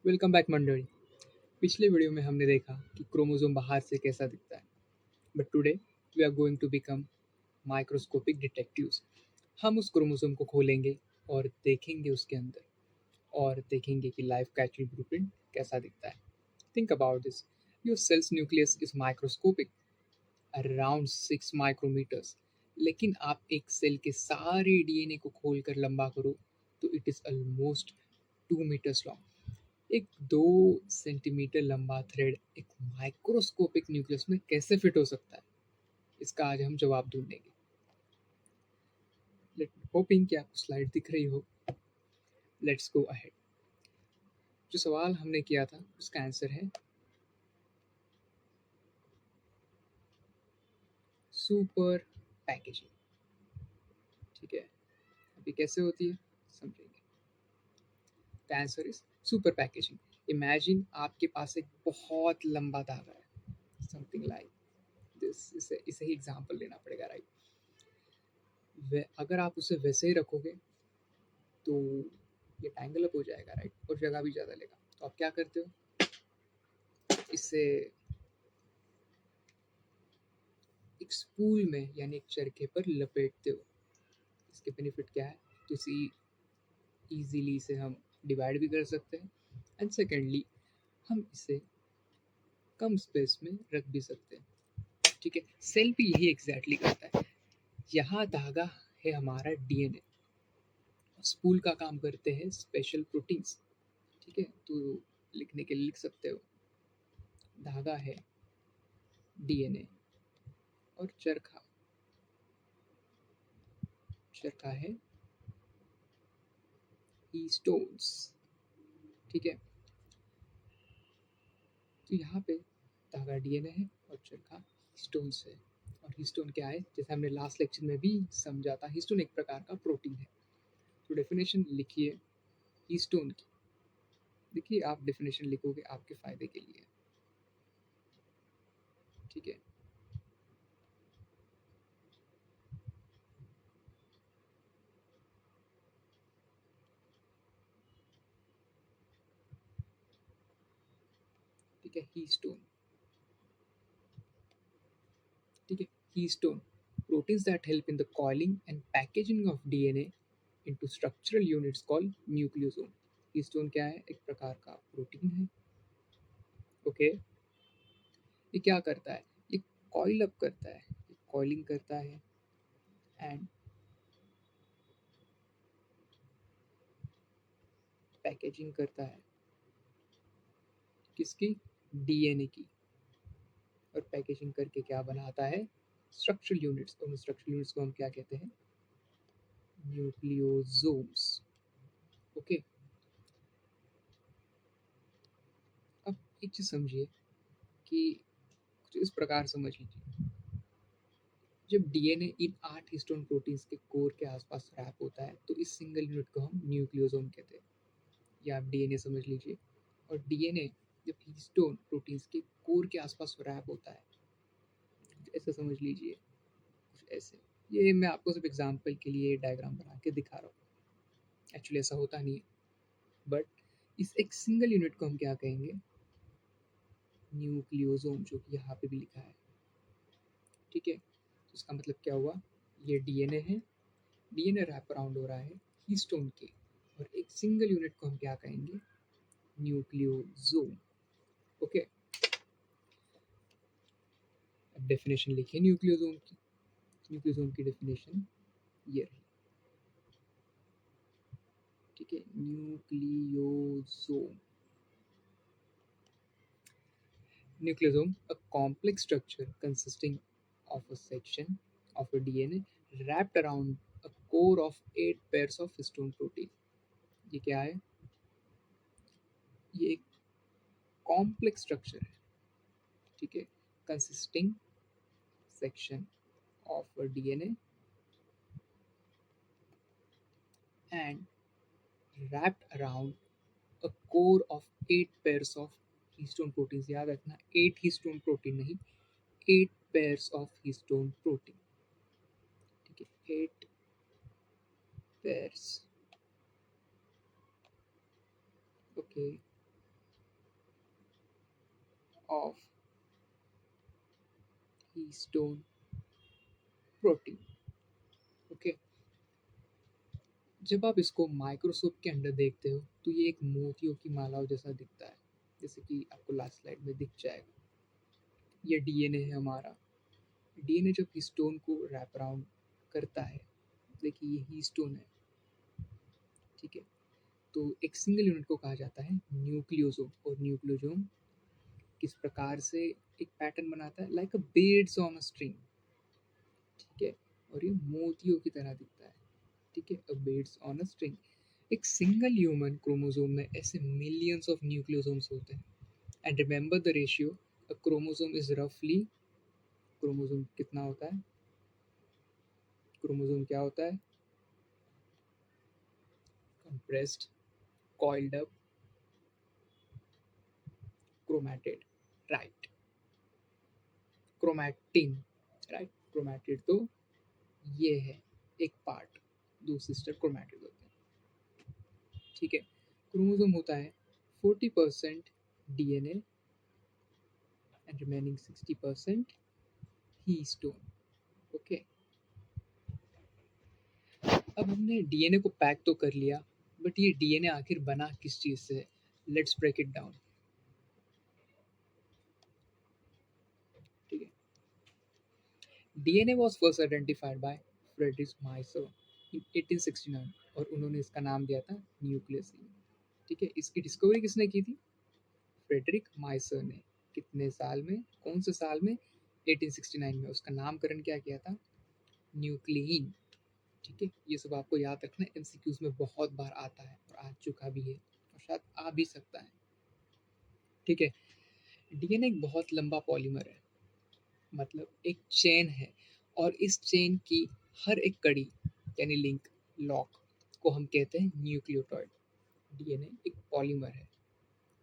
Welcome back मंडली। पिछले video में हमने देखा कि क्रोमोसोम बाहर से कैसा दिखता है, but today we are going to become microscopic detectives. हम उस क्रोमोसोम को खोलेंगे और देखेंगे उसके अंदर, और देखेंगे कि लाइफ का एक्चुअल ब्लूप्रिंट कैसा दिखता है। Think about this, your cell's nucleus is microscopic, around 6 micrometres. लेकिन आप एक सेल के सारे डीएनए को खोलकर लंबा करो तो it is almost 2 metres long. एक 2 सेंटीमीटर लंबा थ्रेड एक माइक्रोस्कोपिक न्यूक्लियस में कैसे फिट हो सकता है? इसका आज हम जवाब ढूंढेंगे। लेट होपिंग कि आपको स्लाइड दिख रही हो। Let's go ahead. जो सवाल हमने किया था उसका आंसर है सुपर पैकेजिंग। ठीक है, अभी कैसे होती है समझेंगे। The answer is super packaging. Imagine आपके पास एक बहुत लंबा धागा है, समथिंग लाइक दिस। इसे इसे ही एग्जांपल लेना पड़ेगा, राइट? अगर आप उसे वैसे ही रखोगे तो ये टैंगल अप हो जाएगा, राइट? और जगह भी ज़्यादा लेगा। तो आप क्या करते हो, इससे एक स्पूल में यानी एक चरखे पर लपेटते हो। इसके बेनिफिट क्या है, तो इसी इजीली इसे हम डिवाइड भी कर सकते हैं, एंड सेकेंडली हम इसे कम स्पेस में रख भी सकते हैं। ठीक है, सेल भी यही एग्जैक्टली करता है। यहाँ धागा है हमारा डीएनए, स्पूल का काम करते हैं स्पेशल प्रोटीन्स। ठीक है, तो लिखने के लिए लिख सकते हो, धागा है डीएनए और चरखा चरखा है हीस्टोन्स। ठीक है, तो यहाँ पे धागा डीएनए है और चरखा हिस्टोन्स है। और हिस्टोन क्या है, जैसे हमने लास्ट लेक्चर में भी समझा था, हिस्टोन एक प्रकार का प्रोटीन है। तो डेफिनेशन लिखिए हिस्टोन की। देखिए, आप डेफिनेशन लिखोगे आपके फायदे के लिए। ठीक है, ठीक है, हीस्टोन। ठीक है, हीस्टोन, proteins that help in the coiling and packaging of DNA into structural units called nucleosome। हीस्टोन क्या है, एक प्रकार का प्रोटीन है। ओके, ये क्या करता है, ये कॉइल अप करता है, कॉइलिंग करता है एंड पैकेजिंग करता है। किसकी? डीएनए की। और पैकेजिंग करके क्या बनाता है? Structural units. और स्ट्रक्चरल यूनिट्स को हम क्या कहते हैं? न्यूक्लियोसोम्स। ओके, अब एक चीज समझिए कि कुछ इस प्रकार समझ लीजिए, जब डीएनए इन 8 हिस्टोन प्रोटीन्स के कोर के आसपास रैप होता है तो इस सिंगल यूनिट को हम न्यूक्लियोसोम कहते हैं। या आप डीएनए समझ लीजिए, और डीएनए जब हिस्टोन प्रोटीन्स के कोर के आसपास रैप होता है, ऐसा समझ लीजिए, कुछ ऐसे। ये मैं आपको सिर्फ एग्जांपल के लिए डायग्राम बना के दिखा रहा हूँ, एक्चुअली ऐसा होता नहीं है। बट इस एक सिंगल यूनिट को हम क्या कहेंगे? न्यूक्लियोसोम, जो कि यहाँ पे भी लिखा है। ठीक है, तो इसका मतलब क्या हुआ, ये डीएनए है, डीएनए रैप अराउंड हो रहा है हिस्टोन के, और एक सिंगल यूनिट को हम क्या कहेंगे? न्यूक्लियोसोम। ओके, अब डेफिनेशन लिखिए न्यूक्लियोसोम की। न्यूक्लियोसोम की डेफिनेशन ये रही। ठीक है, nucleosome, nucleosome, a complex structure consisting of a section of a DNA wrapped around a core of 8 pairs of histone protein। ये क्या है? ये एक कॉम्प्लेक्स स्ट्रक्चर है। ठीक है, consisting section of a DNA and wrapped around a core of 8 pairs of histone proteins। याद रखना, 8 histone protein नहीं, 8 pairs of histone protein। ठीक है, 8 pairs। Okay, of histone protein. Okay, जब आप इसको माइक्रोस्कोप के अंदर देखते हो तो ये एक मोतियों की मालाओं जैसा दिखता है, जैसे कि आपको लास्ट स्लाइड में दिख जाएगा। ये डीएनए है हमारा। डीएनए जब हिस्टोन को रैप अराउंड करता है, देखिए ये हीस्टोन है, ठीक है। तो एक सिंगल यूनिट को कहा जाता है न्यूक्लियोसोम, और न्यूक्लियोसोम किस प्रकार से एक पैटर्न बनाता है, like a beads on a string, ठीक है। और ये मोतियों की तरह दिखता है, ठीक है, a beads on a string. एक सिंगल ह्यूमन क्रोमोसोम में ऐसे मिलियंस ऑफ न्यूक्लियोसोम्स होते हैं। And remember the ratio, a chromosome is रफली, क्रोमोसोम कितना होता है, क्रोमोसोम क्या होता है, compressed, coiled up, chromatid, right, chromatin, right, chromatid तो ये है एक पार्ट, दो सिस्टर क्रोमैटिड होते हैं, ठीक है। क्रोमोसोम होता है 40% डीएनए एंड रिमेनिंग 60% हीस्टोन। ओके, अब हमने डीएनए को पैक तो कर लिया, बट ये डीएनए आखिर बना किस चीज़ से है? लेट्स ब्रेक इट डाउन, ठीक है। DNA was first identified by Frederick Miescher in 1869, और उन्होंने इसका नाम दिया था न्यूक्लियस, ठीक है। इसकी डिस्कवरी किसने की थी? फ्रेडरिक माइसर ने। कितने साल में, कौन से साल में? 1869 में। उसका नामकरण क्या किया था? न्यूक्लियन, ठीक है। ये सब आपको याद रखना है, एमसीक्यूज में बहुत बार आता है और आ चुका भी है और शायद आ भी सकता है, ठीक है। डीएनए एक बहुत लंबा पॉलीमर है, मतलब एक चेन है, और इस चेन की हर एक कड़ी यानी लिंक, लॉक को हम कहते हैं न्यूक्लियोटाइड। डीएनए एक पॉलीमर है,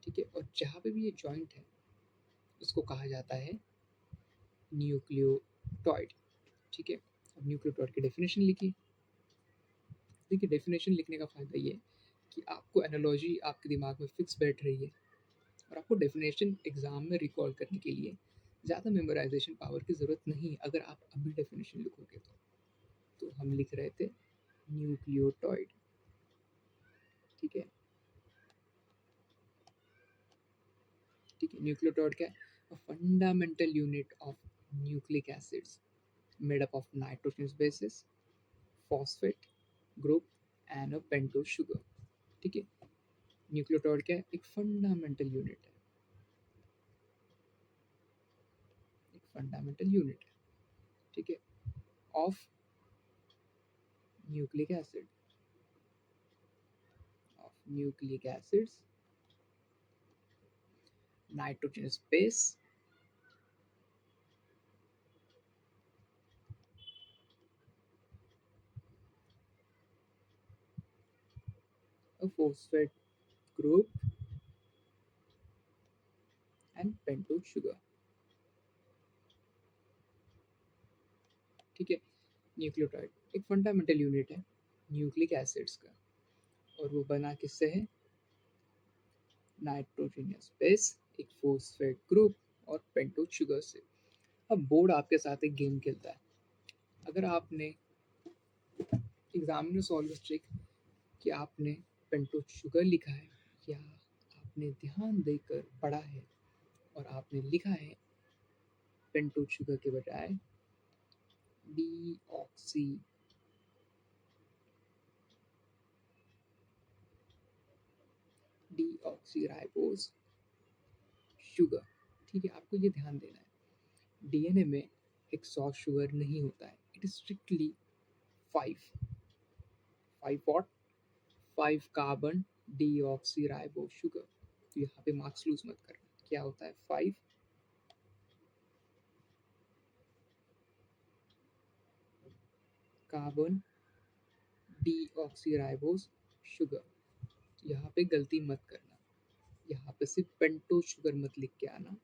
ठीक है, और जहाँ पे भी ये जॉइंट है उसको कहा जाता है न्यूक्लियोटाइड, ठीक है। अब न्यूक्लियोटाइड की डेफिनेशन लिखी। देखिए, डेफिनेशन लिखने का फ़ायदा ये है कि आपको एनालॉजी आपके दिमाग में फिक्स बैठ रही है, और आपको डेफिनेशन एग्जाम में रिकॉल करने के लिए ज़्यादा मेमोराइजेशन पावर की ज़रूरत नहीं है अगर आप अभी डेफिनेशन लिखोगे तो हम लिख रहे थे न्यूक्लियोटाइड, ठीक है, ठीक है। न्यूक्लियोटाइड क्या है? Fundamental unit of nucleic acids made up of nitrogenous bases, phosphate group and a pentose sugar, ठीक है। न्यूक्लियोटाइड क्या है? एक फंडामेंटल यूनिट है, एक फंडामेंटल यूनिट है, ठीक है, of nucleic acid, of nucleic acids, nitrogenous base, a phosphate group and pentose sugar, ठीक है। न्यूक्लियोटाइड एक फंडामेंटल यूनिट है न्यूक्लिक एसिड्स का, और वो बना किससे है? नाइट्रोजनियस बेस, एक फोस्फेट ग्रुप और पेंटोज शुगर से। अब बोर्ड आपके साथ एक गेम खेलता है। अगर आपने एग्जाम में सॉल्व चेक कि आपने पेंटोज शुगर लिखा है या आपने ध्यान देकर पढ़ा है और आपने लिखा है पेंटोज शुगर के बजाय डीऑक्सी डीऑक्सीराइबोज शुगर, ठीक है। आपको ये ध्यान देना है, डीएनए में एक सॉफ्ट शुगर नहीं होता है, it is strictly five, five what, five carbon deoxyribose sugar. तो यहाँ पे मार्क्स लूज मत करना, क्या होता है? Five carbon deoxyribose sugar. यहाँ पे गलती मत करना, यहाँ पे सिर्फ पेंटोज शुगर मत लिख के आना,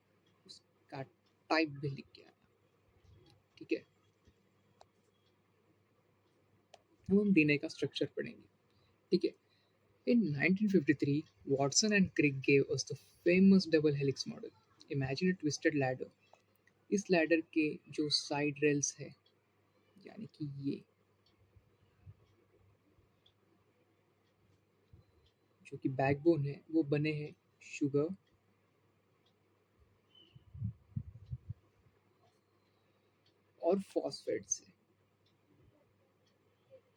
उसका टाइप भी लिख के आना, ठीक है। अब हम डीएनए का स्ट्रक्चर पढ़ेंगे, ठीक है। In 1953, Watson and Crick gave us the famous double helix model. Imagine a twisted ladder. इस लैडर के जो साइड रेल्स है, यानी कि ये जो कि बैकबोन है, वो बने हैं शुगर और फॉस्फेट से।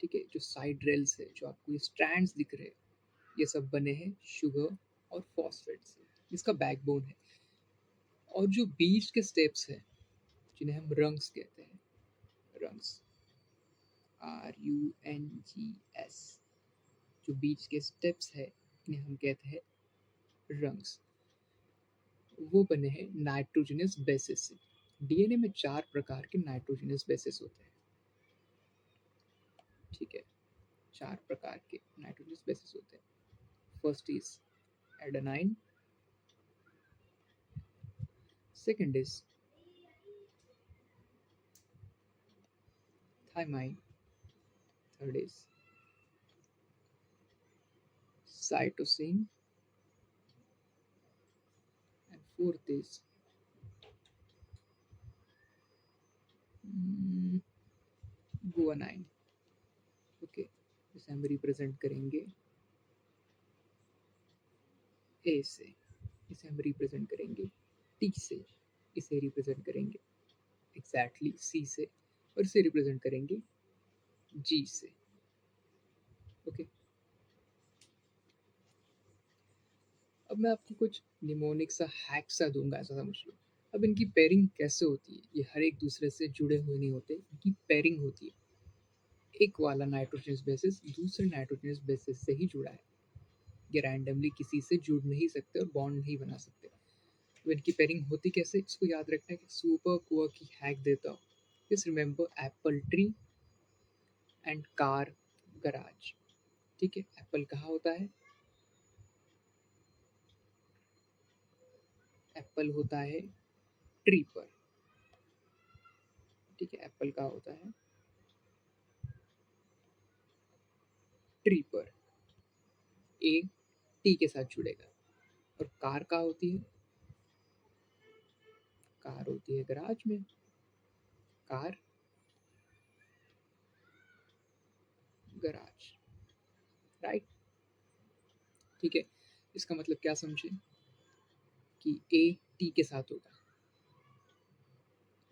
ठीक है, जो साइड रेल्स है, जो आपको ये स्ट्रैंड्स दिख रहे हैं, ये सब बने हैं शुगर और फॉस्फेट से, इसका बैकबोन है। और जो बीच के स्टेप्स हैं, जिन्हें हम रंग्स कहते हैं, रंग्स, RUNGS, जो बीच के स्टेप्स है, इन्हें हम कहते हैं रंग्स। वो बने हैं नाइट्रोजनस बेसिस से। डीएनए में 4 प्रकार के नाइट्रोजनस बेसिस होते हैं। ठीक है, 4 प्रकार के नाइट्रोजनस बेसिस होते हैं। First is adenine, second is thymine, third is cytosine, and fourth is guanine. Okay, इसे हम रिप्रेजेंट करेंगे ए से, इसे हम रिप्रेजेंट करेंगे टी से, इसे रिप्रेजेंट करेंगे एग्जैक्टली सी से, और इसे रिप्रेजेंट करेंगे जी से। ओके, अब मैं आपको कुछ निमोनिक सा हैक सा दूंगा, ऐसा समझ लो। अब इनकी पेयरिंग कैसे होती है, ये हर एक दूसरे से जुड़े हुए नहीं होते, इनकी पेयरिंग होती है। एक वाला नाइट्रोजनस बेसिस दूसरे नाइट्रोजनस बेसिस से ही जुड़ा है, ये रैंडमली किसी से जुड़ नहीं सकते और बॉन्ड नहीं बना सकते। तो इनकी पेयरिंग होती कैसे, इसको याद रखना है कि सुपर कुआ की हैक देता हूँ। Just remember Apple tree and car garage. ठीक है, एप्पल कहाँ होता है, एप्पल होता है ट्री पर। ठीक है, एप्पल कहाँ होता है, ट्री पर। ए टी के साथ जुड़ेगा। और कार कहाँ होती है, कार होती है गराज में, कार गराज, राइट। ठीक है, इसका मतलब क्या समझे कि ए टी के साथ होगा,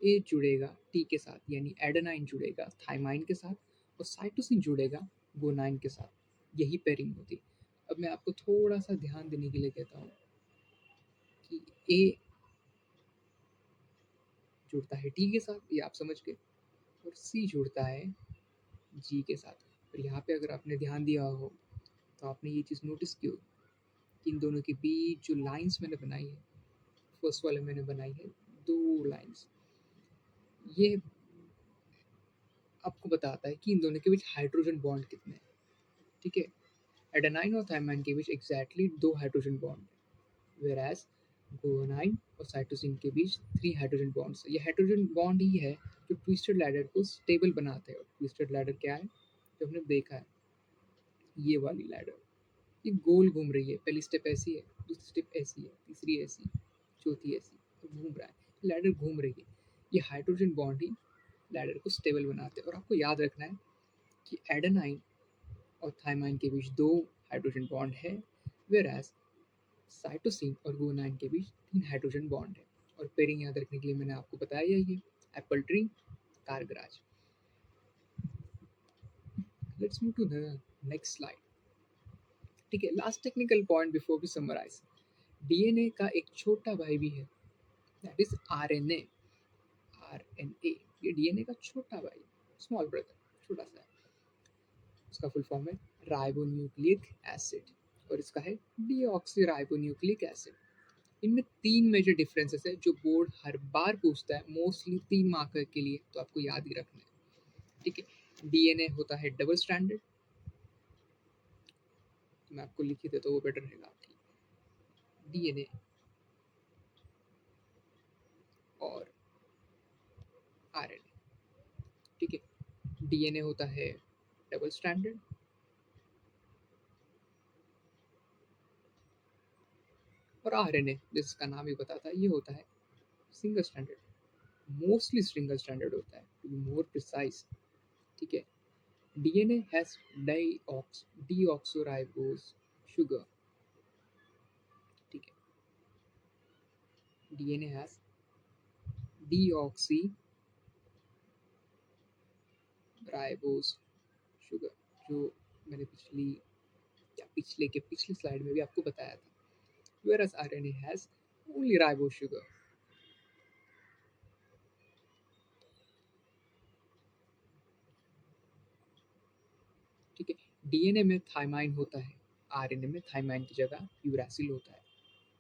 ए जुड़ेगा टी के साथ, यानी एडेनाइन जुड़ेगा थाइमाइन के साथ, और साइटोसिन जुड़ेगा गुआनाइन के साथ। यही पेयरिंग होती है। अब मैं आपको थोड़ा सा ध्यान देने के लिए कहता हूँ कि ए जुड़ता है टी के साथ, ये आप समझ गए, और सी जुड़ता है जी के साथ। और यहाँ पे अगर आपने ध्यान दिया हो तो आपने ये चीज़ नोटिस की हो कि इन दोनों के बीच जो लाइंस मैंने बनाई है, फर्स्ट वाले मैंने बनाई है 2 लाइंस, ये आपको बताता है कि इन दोनों के बीच हाइड्रोजन बॉन्ड कितने हैं। ठीक है, एडेनाइन और थाइमाइन के बीच एग्जैक्टली 2 हाइड्रोजन बॉन्ड है, वेराज गुआनाइन और साइटोसिन के बीच 3 हाइड्रोजन बॉन्ड्स है। ये हाइड्रोजन बॉन्ड ही है जो ट्विस्टेड लैडर को स्टेबल बनाते हैं। और ट्विस्टेड लैडर क्या है, जो हमने देखा है, ये वाली लैडर, ये गोल घूम रही है। पहली स्टेप ऐसी है, दूसरी स्टेप ऐसी है, तीसरी ऐसी, चौथी ऐसी, तो घूम रहा है, लैडर घूम रही है। ये हाइड्रोजन बॉन्ड ही लैडर को स्टेबल बनाते हैं। और आपको याद रखना है कि एडेनाइन और थाइमाइन के बीच 2 हाइड्रोजन बॉन्ड है, वेराज साइटोसिन और गुआनाइन के बीच 3 हाइड्रोजन बॉन्ड है। और पेयरिंग याद रखने के लिए मैंने आपको बताया ही है, apple tree car garage. Let's move to the next slide. ठीक है, last technical point before we summarise. DNA का एक छोटा भाई भी है, दैट इज आरएनए। आरएनए ये डीएनए का छोटा भाई, स्मॉल ब्रदर, छोटा सा है। उसका फुल फॉर्म है राइबोन्यूक्लिक एसिड, और इसका है डीऑक्सीराइबोन्यूक्लिक एसिड। इनमें 3 मेजर डिफरेंसेस है जो बोर्ड हर बार पूछता है, मोस्टली 3 मार्कर के लिए, तो आपको याद ही रखना है। ठीक है, डीएनए होता है डबल स्ट्रैंडेड, तो मैं आपको लिख ही देता हूँ, वो बेटर रहेगा आपकी। डीएनए और आरएनए। ठीक है, डीएनए होता है डबल स्ट्रैंडेड, और और आरएनए जिसका नाम ही बताता है ये होता है single standard, mostly single standard होता है टू बी मोर प्रिसाइज। ठीक है, डीएनए हैज डीऑक्सोराइबोज शुगर। ठीक है, डीएनए हैज डीऑक्सीराइबोज शुगर, जो मैंने पिछली स्लाइड में भी आपको बताया था। whereas RNA has only ribose sugar। ठीक है, डीएनए में थाइमाइन होता है, आरएनए में थाइमाइन की जगह यूरासिल होता है।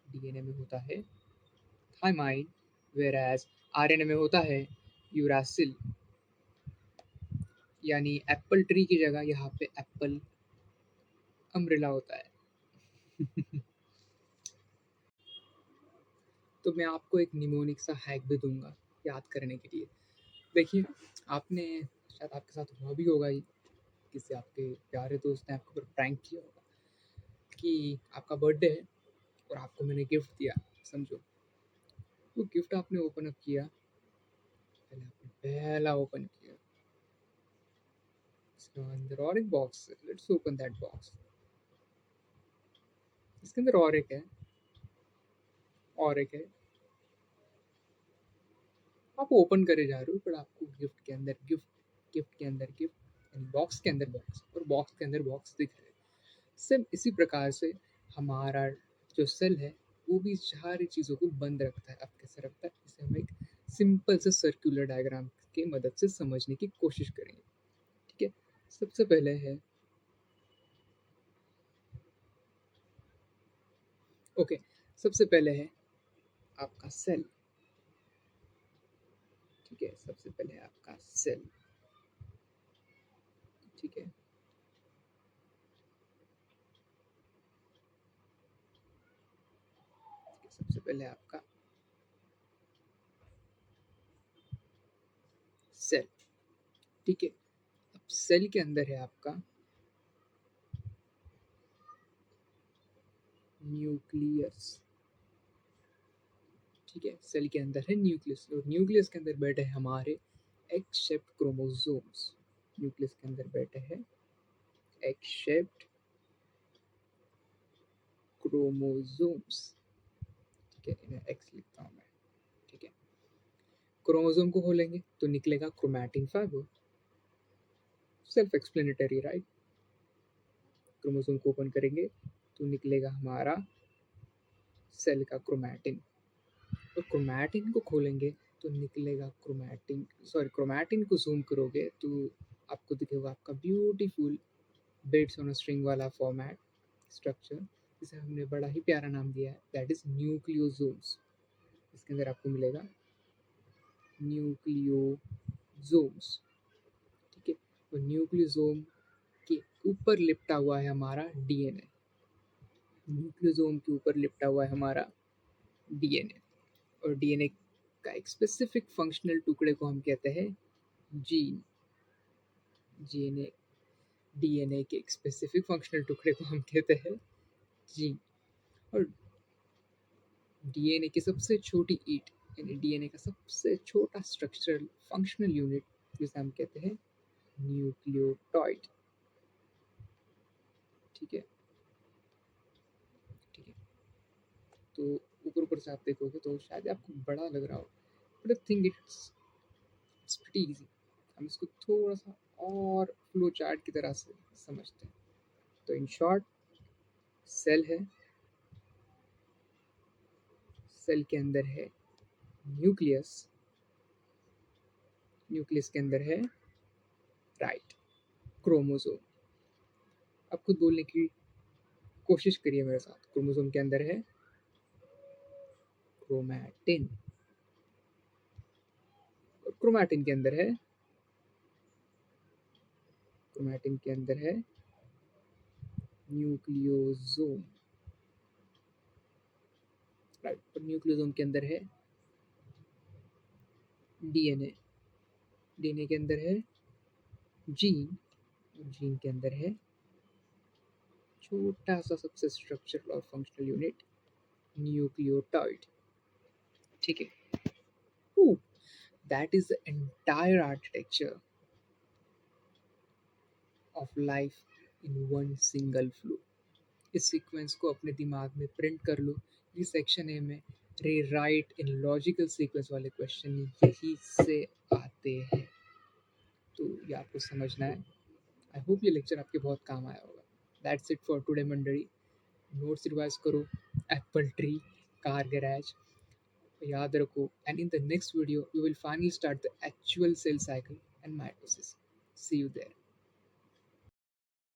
डीएनए में होता है थाइमाइन, whereas आरएनए में होता है यूरासिल, यानी एप्पल ट्री की जगह यहाँ पे एप्पल अम्ब्रेला होता है। तो मैं आपको एक निमोनिक सा हैक भी दूंगा याद करने के लिए। देखिए, आपने शायद आपके साथ हुआ भी होगा, ही किसी आपके प्यारे दोस्त ने आपके ऊपर प्रैंक किया होगा कि आपका बर्थडे है और आपको मैंने गिफ्ट दिया। समझो वो गिफ्ट आपने ओपन अप किया, पहले आपने पहला ओपन किया, इसके अंदर और एक बॉक्स है, लेट्स ओपन दैट बॉक्स। इसके अंदर और एक है, और एक है, आप ओपन करे जा रहे हो, पर आपको गिफ्ट के अंदर गिफ्ट, गिफ्ट के अंदर गिफ्ट, यानी बॉक्स के अंदर बॉक्स और बॉक्स के अंदर बॉक्स दिख रहे हैं। सेम इसी प्रकार से हमारा जो सेल है वो भी सारी चीज़ों को बंद रखता है। अब कैसे रखता है, इसे हम एक सिंपल से सर्कुलर डायग्राम की मदद से समझने की कोशिश करेंगे। ठीक है, सबसे पहले है ओके सबसे पहले है आपका सेल। ठीक है, सबसे पहले है आपका सेल। ठीक है, सबसे पहले आपका सेल। ठीक है, अब सेल के अंदर है आपका न्यूक्लियस। ठीक है, सेल के अंदर है न्यूक्लियस, और न्यूक्लियस के अंदर बैठे हैं हमारे एग शेप्ड क्रोमोसोम्स। न्यूक्लियस के अंदर बैठे हैं एग शेप्ड क्रोमोसोम्स। ठीक है, इन्हें एक्स लिखता हूँ मैं। ठीक है, क्रोमोसोम को खोलेंगे तो निकलेगा chromatin fibre, self explanatory right. Chromosome को ओपन करेंगे तो निकलेगा हमारा सेल का क्रोमैटिन, और क्रोमैटिन को खोलेंगे तो निकलेगा क्रोमैटिन को जूम करोगे तो आपको दिखेगा आपका beautiful beads on a string वाला फॉर्मेट स्ट्रक्चर, जिसे हमने बड़ा ही प्यारा नाम दिया है, दैट इज न्यूक्लियोसोम्स। इसके अंदर आपको मिलेगा न्यूक्लियोसोम्स। ठीक है, तो न्यूक्लियोसोम के ऊपर लिपटा हुआ है हमारा डीएनए। न्यूक्लियोसोम के ऊपर लिपटा हुआ है हमारा डीएनए, और डीएनए का एक स्पेसिफिक फंक्शनल टुकड़े को हम कहते हैं जीन। डीएनए डीएनए के एक स्पेसिफिक फंक्शनल टुकड़े को हम कहते हैं जीन। और डीएनए की सबसे छोटी ईट, यानी डीएनए का सबसे छोटा स्ट्रक्चरल फंक्शनल यूनिट, जिसे हम कहते हैं न्यूक्लियोटाइड। ठीक है, ठीक है, तो ऊपर ऊपर से आप देखोगे तो शायद आपको बड़ा लग रहा हो, but I think it's pretty easy. हम इसको थोड़ा सा और फ्लो चार्ट की तरह से समझते हैं। तो इन शॉर्ट, सेल है, सेल के अंदर है न्यूक्लियस, न्यूक्लियस के अंदर है राइट क्रोमोसोम। अब खुद बोलने की कोशिश करिए मेरे साथ। क्रोमोसोम के अंदर है क्रोमैटिन, और क्रोमैटिन के अंदर है, क्रोमैटिन के अंदर है न्यूक्लियोसोम राइट, और न्यूक्लियोसोम के अंदर है डीएनए, डीएनए के अंदर है जीन, और जीन के अंदर है छोटा सा सबसे स्ट्रक्चरल और फंक्शनल यूनिट न्यूक्लियोटाइड. ठीक है. Ooh, that is the entire architecture of life in one single flow. इस सीक्वेंस को अपने दिमाग में प्रिंट कर लो. ये सेक्शन ए में रे राइट इन लॉजिकल सीक्वेंस वाले क्वेश्चन यही से आते हैं. तो ये आपको समझना है. आई होप ये लेक्चर आपके बहुत काम आया होगा. दैट्स इट फॉर टुडे मंडली. नोट्स रिवाइज करो. एप्पल ट्री, कार गैराज, याद रखो. And in the next video we will finally start the actual cell cycle and mitosis. See you there.